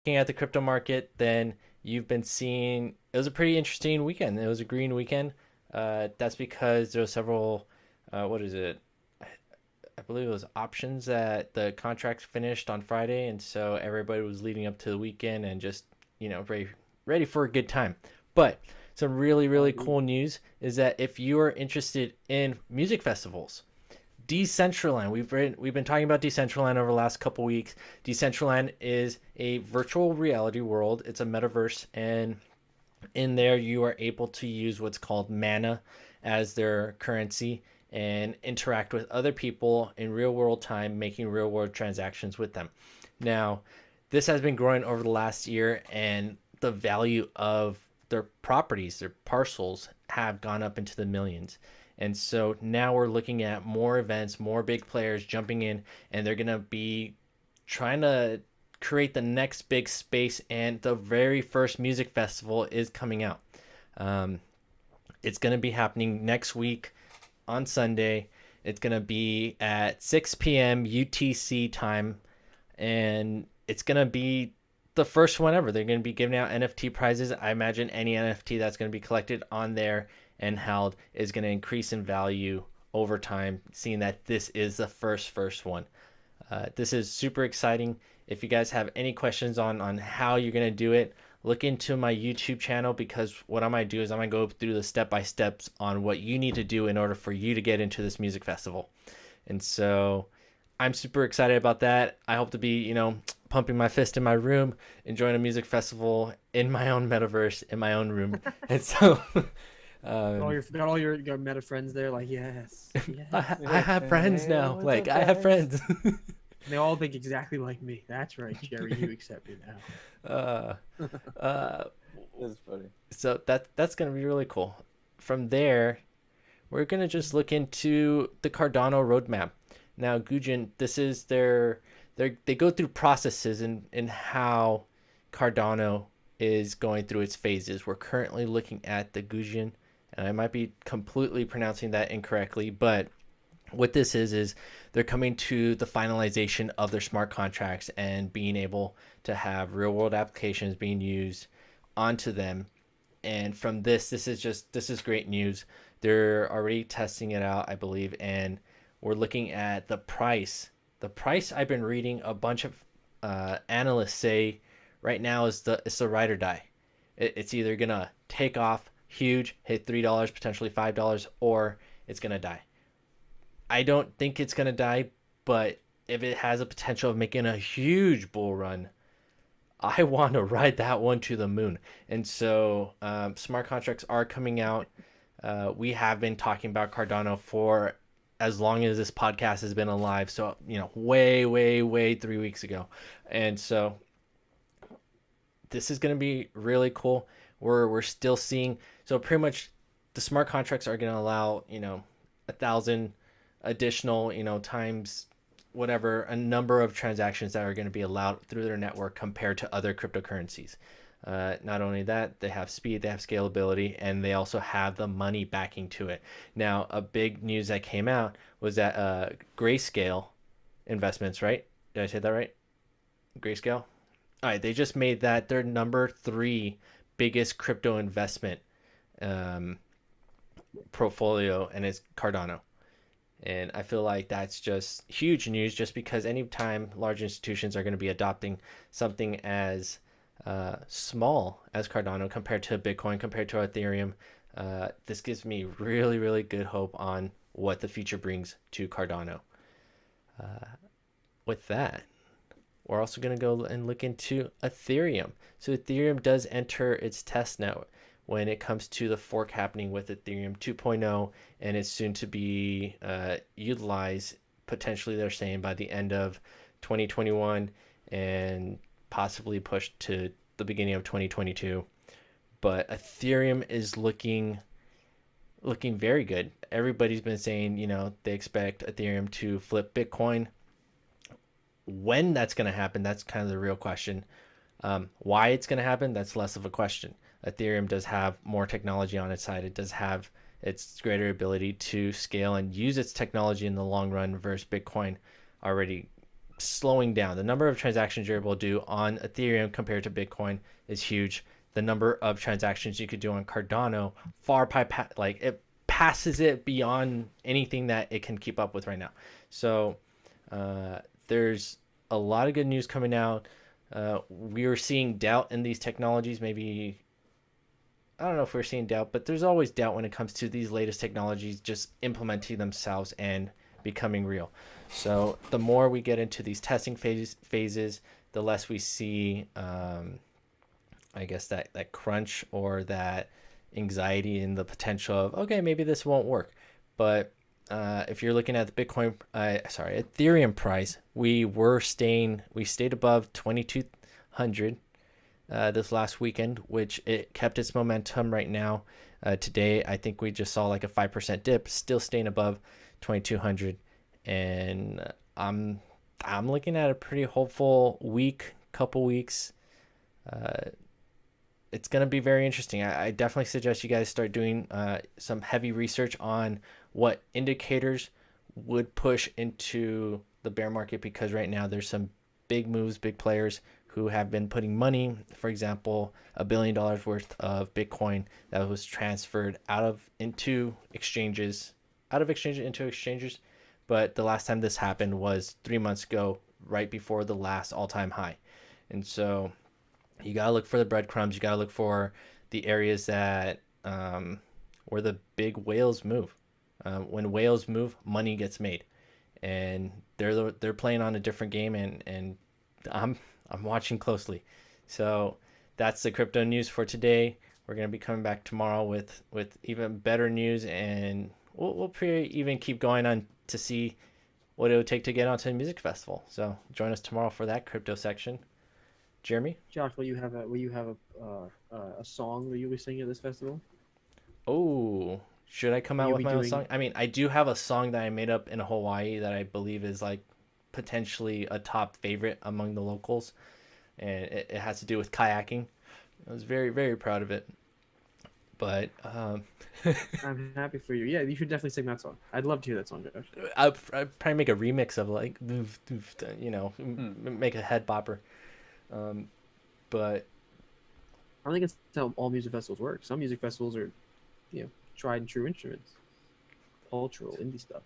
looking at the crypto market, then you've been seeing it was a pretty interesting weekend. It was a green weekend. That's because there were several, what is it? I believe it was options that the contract finished on Friday, and so everybody was leading up to the weekend and just ready for a good time. But some really Party. cool news is that if you are interested in music festivals, Decentraland. We've been talking about Decentraland over the last couple weeks. Decentraland is a virtual reality world. It's a metaverse, and in there you are able to use what's called mana as their currency and interact with other people in real world time, making real world transactions with them. Now, this has been growing over the last year, and the value of their properties, their parcels, have gone up into the millions. And so now we're looking at more events, more big players jumping in, and they're going to be trying to create the next big space. And the very first music festival is coming out. Um, it's going to be happening next week on Sunday. It's going to be at 6 p.m. UTC time, and it's going to be the first one ever. They're going to be giving out NFT prizes. I imagine any NFT that's going to be collected on there and held is going to increase in value over time, seeing that this is the first one. This is super exciting. If you guys have any questions on how you're going to do it, look into my YouTube channel, because what I might do is I might go through the step by steps on what you need to do in order for you to get into this music festival. And so I'm super excited about that. I hope to be, pumping my fist in my room, enjoying a music festival in my own metaverse, in my own room. And so um, Got all your meta friends there, like yes, yes. I have friends Hey, now. what's Like, up, I have guys? friends. They all think exactly like me. That's right, Jerry. You accept me uh, uh, That's funny. so that's gonna be really cool. From there, we're gonna just look into the Cardano roadmap. Now, Gujin, this is they go through processes in how Cardano is going through its phases. We're currently looking at the Gujin, and I might be completely pronouncing that incorrectly, but what this is they're coming to the finalization of their smart contracts and being able to have real world applications being used onto them. And from this is great news. They're already testing it out, I believe, and we're looking at the price. I've been reading a bunch of analysts say right now is the ride or die. It's either gonna take off huge, hit $3, potentially $5, or it's gonna die. I don't think it's gonna die, but if it has a potential of making a huge bull run, I want to ride that one to the moon. And so smart contracts are coming out. We have been talking about Cardano for as long as this podcast has been alive. So, way 3 weeks ago. And so this is going to be really cool. We're still seeing, so pretty much the smart contracts are going to allow, 1,000 additional, times whatever, a number of transactions that are going to be allowed through their network compared to other cryptocurrencies. Not only that, they have speed, they have scalability, and they also have the money backing to it. Now, a big news that came out was that Grayscale Investments, right? Did I say that right? Grayscale? All right, they just made that their number three biggest crypto investment um, portfolio, and it's Cardano. And I feel like that's just huge news, just because anytime large institutions are going to be adopting something as small as Cardano compared to Bitcoin, compared to Ethereum, this gives me really good hope on what the future brings to Cardano. Uh, with that, we're also going to go and look into Ethereum. So Ethereum does enter its test now when it comes to the fork happening with Ethereum 2.0, and it's soon to be utilized, potentially they're saying by the end of 2021 and possibly pushed to the beginning of 2022. But Ethereum is looking very good. Everybody's been saying, they expect Ethereum to flip Bitcoin. When that's going to happen, that's kind of the real question. Why it's going to happen, that's less of a question. Ethereum does have more technology on its side. It does have its greater ability to scale and use its technology in the long run versus Bitcoin already slowing down. The number of transactions you're able to do on Ethereum compared to Bitcoin is huge. The number of transactions you could do on Cardano like it passes it beyond anything that it can keep up with right now. So there's a lot of good news coming out. We're seeing doubt in these technologies. Maybe I don't know if we're seeing doubt, but there's always doubt when it comes to these latest technologies just implementing themselves and becoming real. So the more we get into these testing phases, the less we see, I guess, that crunch or that anxiety and the potential of, okay, maybe this won't work. But if you're looking at the Ethereum price, we stayed above 2,200 this last weekend, which it kept its momentum right now. Today, I think we just saw like a 5% dip, still staying above 2,200, and I'm looking at a pretty hopeful couple weeks. It's going to be very interesting. I definitely suggest you guys start doing some heavy research on what indicators would push into the bear market, because right now there's some big moves, big players who have been putting money, for example, $1 billion worth of Bitcoin that was transferred into exchanges. But the last time this happened was 3 months ago, right before the last all-time high. And so you got to look for the breadcrumbs. You got to look for the areas that where the big whales move. When whales move, money gets made, and they're playing on a different game, and I'm watching closely. So that's the crypto news for today. We're gonna be coming back tomorrow with even better news, and we'll even keep going on to see what it would take to get onto a music festival. So join us tomorrow for that crypto section. Jeremy? Josh, will you have a song that you'll be singing at this festival? Oh, should I come Will out you with be my own doing? song? I mean, I do have a song that I made up in Hawaii that I believe is like potentially a top favorite among the locals, and it has to do with kayaking. I was very, very proud of it. But I'm happy for you. Yeah, you should definitely sing that song. I'd love to hear that song, Josh. I'd probably make a remix of like, make a head bopper. But I don't think it's how all music festivals work. Some music festivals are, tried and true instruments, cultural indie stuff.